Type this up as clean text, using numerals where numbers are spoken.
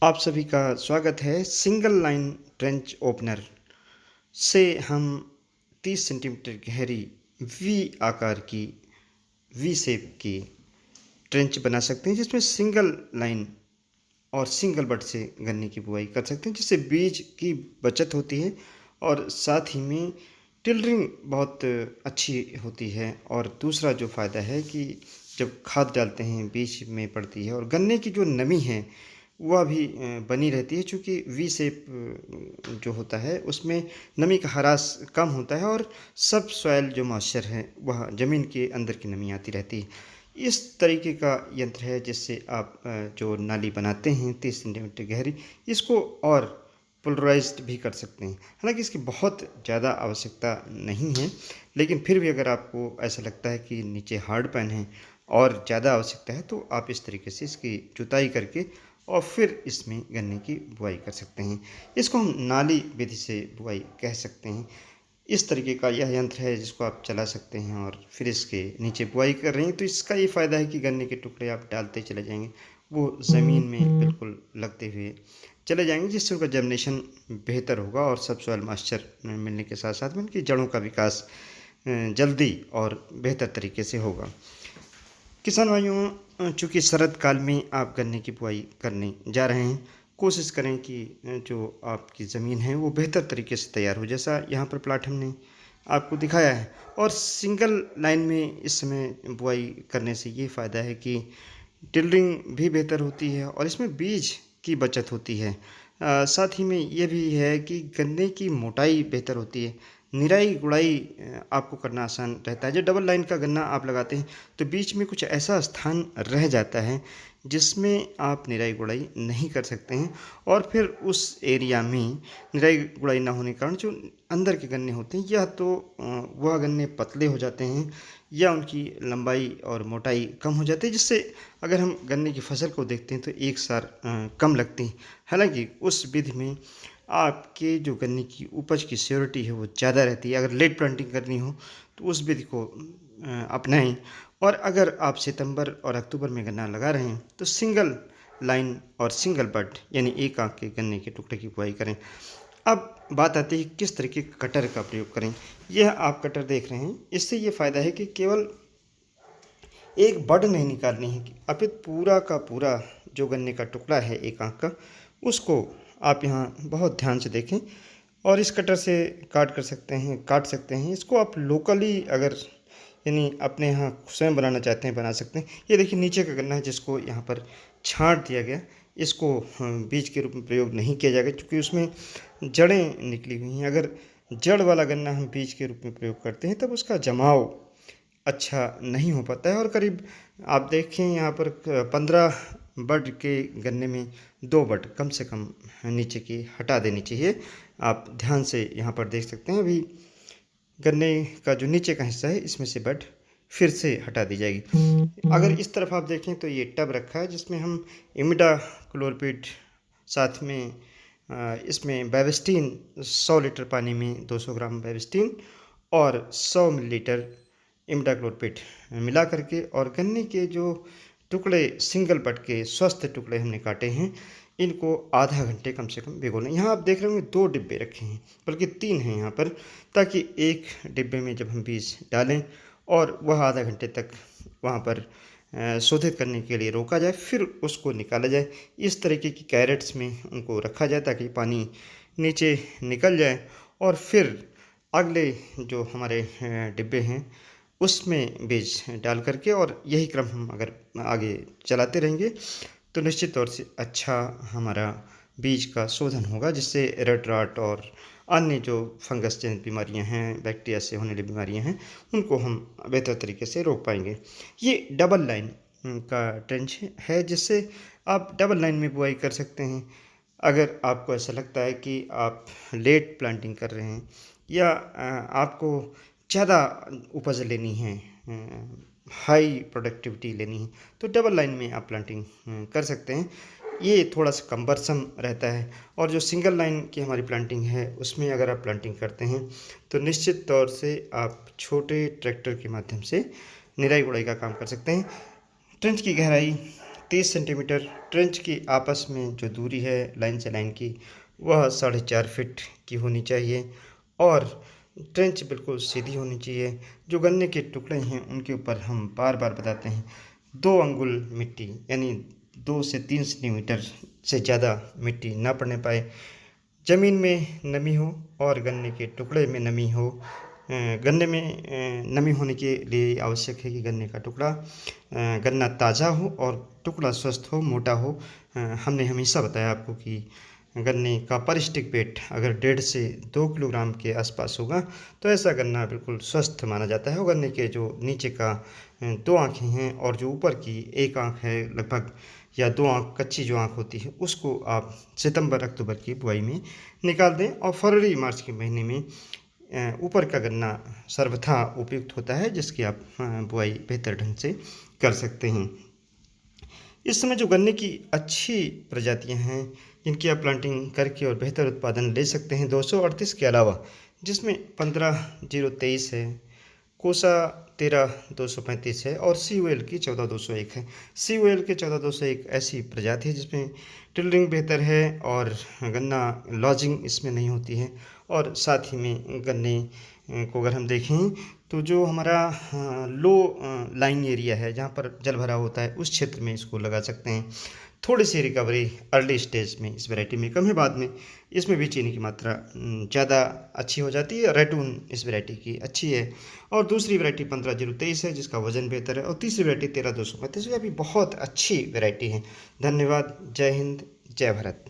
आप सभी का स्वागत है। सिंगल लाइन ट्रेंच ओपनर से हम 30 सेंटीमीटर गहरी वी आकार की वी शेप की ट्रेंच बना सकते हैं, जिसमें सिंगल लाइन और सिंगल बट से गन्ने की बुआई कर सकते हैं, जिससे बीज की बचत होती है और साथ ही में टिलरिंग बहुत अच्छी होती है। और दूसरा जो फ़ायदा है कि जब खाद डालते हैं बीज में पड़ती है और गन्ने की जो नमी है वह भी बनी रहती है, चूँकि वी शेप जो होता है उसमें नमी का ह्रास कम होता है और सब सॉइल जो मॉइस्चर है वह ज़मीन के अंदर की नमी आती रहती है। इस तरीके का यंत्र है जिससे आप जो नाली बनाते हैं 30 सेंटीमीटर गहरी, इसको और पोलराइज्ड भी कर सकते हैं। हालांकि इसकी बहुत ज़्यादा आवश्यकता नहीं है, लेकिन फिर भी अगर आपको ऐसा लगता है कि नीचे हार्ड पैन है और ज़्यादा आवश्यकता है तो आप इस तरीके से इसकी जुताई करके और फिर इसमें गन्ने की बुआई कर सकते हैं। इसको हम नाली विधि से बुआई कह सकते हैं। इस तरीके का यह यंत्र है जिसको आप चला सकते हैं और फिर इसके नीचे बुआई कर रहे हैं तो इसका ये फ़ायदा है कि गन्ने के टुकड़े आप डालते चले जाएंगे, वो ज़मीन में बिल्कुल लगते हुए चले जाएंगे, जिससे उनका जर्मिनेशन बेहतर होगा और सब सॉइल मॉइस्चर मिलने के साथ साथ में उनकी जड़ों का विकास जल्दी और बेहतर तरीके से होगा। किसान भाइयों, चूँकि शरद काल में आप गन्ने की बुआई करने जा रहे हैं, कोशिश करें कि जो आपकी ज़मीन है वो बेहतर तरीके से तैयार हो, जैसा यहाँ पर प्लाट हमने आपको दिखाया है। और सिंगल लाइन में इस समय बुआई करने से ये फ़ायदा है कि टिलरिंग भी बेहतर होती है और इसमें बीज की बचत होती है। साथ ही में ये भी है कि गन्ने की मोटाई बेहतर होती है, निराई गुड़ाई आपको करना आसान रहता है। जब डबल लाइन का गन्ना आप लगाते हैं तो बीच में कुछ ऐसा स्थान रह जाता है जिसमें आप निराई गुड़ाई नहीं कर सकते हैं, और फिर उस एरिया में निराई गुड़ाई ना होने के कारण जो अंदर के गन्ने होते हैं या तो वह गन्ने पतले हो जाते हैं या उनकी लंबाई और मोटाई कम हो जाती है, जिससे अगर हम गन्ने की फसल को देखते हैं तो एक सार कम लगती है। हालांकि उस विधि में आपके जो गन्ने की उपज की श्योरिटी है वो ज़्यादा रहती है। अगर लेट प्लांटिंग करनी हो तो उस विधि को अपनाएं। और अगर आप सितंबर और अक्टूबर में गन्ना लगा रहे हैं तो सिंगल लाइन और सिंगल बड यानी एक आंख के गन्ने के टुकड़े की बुआई करें। अब बात आती है किस तरीके के कटर का प्रयोग करें। यह आप कटर देख रहे हैं, इससे ये फ़ायदा है कि केवल एक बड नहीं निकालनी है, अपितु पूरा का पूरा जो गन्ने का टुकड़ा है एक आंख का, उसको आप यहाँ बहुत ध्यान से देखें और इस कटर से काट सकते हैं। इसको आप लोकली अगर यानी अपने यहाँ स्वयं बनाना चाहते हैं बना सकते हैं। ये देखिए नीचे का गन्ना है जिसको यहाँ पर छांट दिया गया, इसको बीज के रूप में प्रयोग नहीं किया जाएगा क्योंकि उसमें जड़ें निकली हुई हैं। अगर जड़ वाला गन्ना हम बीज के रूप में प्रयोग करते हैं तब उसका जमाव अच्छा नहीं हो पाता है। और करीब आप देखें यहाँ पर 15 बड के गन्ने में 2 बड कम से कम नीचे की हटा देनी चाहिए। आप ध्यान से यहाँ पर देख सकते हैं, अभी गन्ने का जो नीचे का हिस्सा है इसमें से बड फिर से हटा दी जाएगी। अगर इस तरफ आप देखें तो ये टब रखा है जिसमें हम इमिडा क्लोरपिड, साथ में इसमें बेविस्टीन 100 लीटर पानी में 200 ग्राम बेविस्टीन और 100 मिलीलीटर इमिडाक्लोरपिड मिला करके और गन्ने के जो टुकड़े सिंगल बड के स्वस्थ टुकड़े हमने काटे हैं इनको आधा घंटे कम से कम भिगो लें। यहाँ आप देख रहे होंगे 2 डिब्बे रखे हैं, बल्कि 3 हैं यहाँ पर, ताकि एक डिब्बे में जब हम बीज डालें और वह आधा घंटे तक वहाँ पर शोधित करने के लिए रोका जाए, फिर उसको निकाला जाए। इस तरीके की कैरेट्स में उनको रखा जाए ताकि पानी नीचे निकल जाए और फिर अगले जो हमारे डिब्बे हैं उसमें बीज डाल करके और यही क्रम हम अगर आगे चलाते रहेंगे तो निश्चित तौर से अच्छा हमारा बीज का शोधन होगा, जिससे रेड रॉट और अन्य जो फंगस जनित बीमारियां हैं, बैक्टीरिया से होने वाली बीमारियां हैं, उनको हम बेहतर तरीके से रोक पाएंगे। ये डबल लाइन का ट्रेंच है जिससे आप डबल लाइन में बुआई कर सकते हैं। अगर आपको ऐसा लगता है कि आप लेट प्लांटिंग कर रहे हैं या आपको ज़्यादा उपज लेनी है, हाई प्रोडक्टिविटी लेनी है, तो डबल लाइन में आप प्लांटिंग कर सकते हैं। ये थोड़ा सा कम्बरसम रहता है। और जो सिंगल लाइन की हमारी प्लांटिंग है उसमें अगर आप प्लांटिंग करते हैं तो निश्चित तौर से आप छोटे ट्रैक्टर के माध्यम से निराई गुड़ाई का काम कर सकते हैं। ट्रेंच की गहराई 30 सेंटीमीटर, ट्रेंच की आपस में जो दूरी है लाइन से लाइन की वह 4.5 फीट की होनी चाहिए और ट्रेंच बिल्कुल सीधी होनी चाहिए। जो गन्ने के टुकड़े हैं उनके ऊपर हम बार बार बताते हैं 2 अंगुल मिट्टी यानी 2 से 3 सेंटीमीटर से ज़्यादा मिट्टी ना पड़ने पाए। ज़मीन में नमी हो और गन्ने के टुकड़े में नमी हो। गन्ने में नमी होने के लिए आवश्यक है कि गन्ने का टुकड़ा गन्ना ताज़ा हो और टुकड़ा स्वस्थ हो, मोटा हो। हमने हमेशा बताया आपको कि गन्ने का पर स्टिक वेट अगर 1.5 से 2 किलोग्राम के आसपास होगा तो ऐसा गन्ना बिल्कुल स्वस्थ माना जाता है। और गन्ने के जो नीचे का 2 आँखें हैं और जो ऊपर की 1 आँख है लगभग, या 2 आँख कच्ची जो आँख होती है, उसको आप सितंबर अक्टूबर की बुआई में निकाल दें और फरवरी मार्च के महीने में ऊपर का गन्ना सर्वथा उपयुक्त होता है, जिसकी आप बुआई बेहतर ढंग से कर सकते हैं। इस समय जो गन्ने की अच्छी प्रजातियां हैं जिनकी आप प्लांटिंग करके और बेहतर उत्पादन ले सकते हैं 238 के अलावा, जिसमें 15-023 है, कोसा 13-235 है और COL की 14-201 है। COL के 14-201 ऐसी प्रजाति है जिसमें टिल्डरिंग बेहतर है और गन्ना लॉजिंग इसमें नहीं होती है। और साथ ही में गन्ने को अगर हम देखें तो जो हमारा लो लाइंग एरिया है जहाँ पर जल भरा होता है उस क्षेत्र में इसको लगा सकते हैं। थोड़ी सी रिकवरी अर्ली स्टेज में इस वैरायटी में कम है, बाद में इसमें भी चीनी की मात्रा ज़्यादा अच्छी हो जाती है। रेटून इस वैरायटी की अच्छी है। और दूसरी वैरायटी 15-023 है जिसका वजन बेहतर है। और तीसरी वैरायटी 13-235 यह भी बहुत अच्छी वैरायटी है। धन्यवाद। जय हिंद, जय भारत।